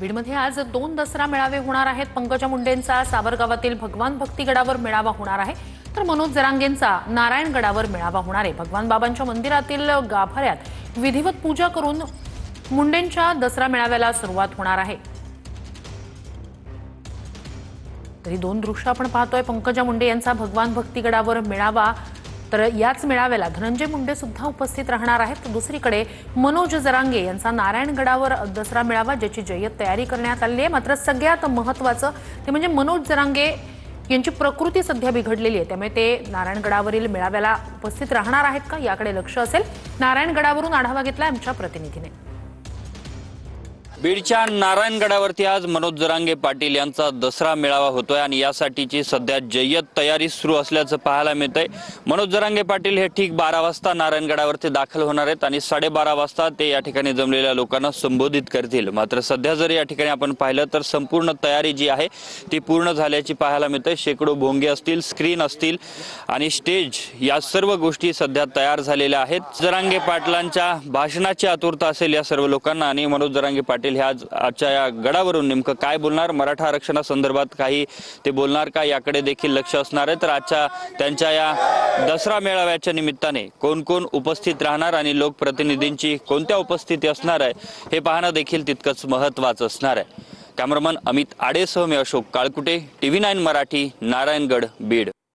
बीडमध्ये आज 2 दसरा मेळावे होणार आहेत। पंकजा मुंडेंचा सावरगावातील भगवान भक्तीगडावर मेळावा होणार आहे, तर मनोज जरांगेंचा नारायणगडावर मेळावा होणार आहे। भगवान बाबांच्या मंदिरातील गाभाऱ्यात विधिवत पूजा करून मुंडेंच्या दसरा मेळाव्याला सुरुवात होणार आहे। तरी दोन दृश्य आपण पाहतोय। पंकजा मुंडे यांचा भगवान भक्तीगडावर मेळावा, तर याच मेळाव्याला धनंजय मुंडे सुद्धा उपस्थित राहणार आहेत। दुसरीकडे मनोज जरांगे यांचा नारायणगडावर दसरा मेळावा, ज्याची जय्यत तयारी करण्यात आली आहे। मात्र सगळ्यात महत्त्वाचं ते म्हणजे मनोज जरांगे यांची प्रकृती सध्या बिघडलेली आहे, त्यामुळे ते नारायणगडावरील मेळाव्याला उपस्थित राहणार आहेत का याकडे लक्ष असेल। नारायणगडावरून आढावा घेतला आमच्या प्रतिनिधीने। बीडच्या नारायणगडावरती आज मनोज जरांगे पाटील यांचा दसरा मेळावा होतोय आणि यासाठीची सध्या जय्यत तयारी सुरू असल्याचं पाहायला मिळतंय। मनोज जरांगे पाटील हे ठीक 12 वाजता नारायणगडावरती दाखल होणार आहेत आणि 12:30 वाजता ते या ठिकाणी जमलेल्या लोकांना संबोधित करतील। मात्र सध्या जर या ठिकाणी आपण पाहिलं तर संपूर्ण तयारी जी आहे ती पूर्ण झाल्याची पाहायला मिळते। शेकडो भोंगे असतील, स्क्रीन असतील आणि स्टेज, या सर्व गोष्टी सध्या तयार झालेल्या आहेत। जरांगे पाटलांच्या भाषणाची आतुरता असेल या सर्व लोकांना आणि मनोज जरांगे पाटील हे आजच्या या गडावरून नेमकं काय बोलणार, मराठा आरक्षणासंदर्भात काही ते बोलणार का याकडे देखील लक्ष असणार आहे। तर आजच्या त्यांच्या या दसरा मेळाव्याच्या निमित्ताने कोण कोण उपस्थित राहणार आणि लोकप्रतिनिधींची कोणत्या उपस्थिती असणार आहे हे पाहणं देखील तितकंच महत्त्वाचं असणार आहे। कॅमेरामन अमित आडेसह मी अशोक काळकुटे, TV9 मराठी, नारायणगड, बीड।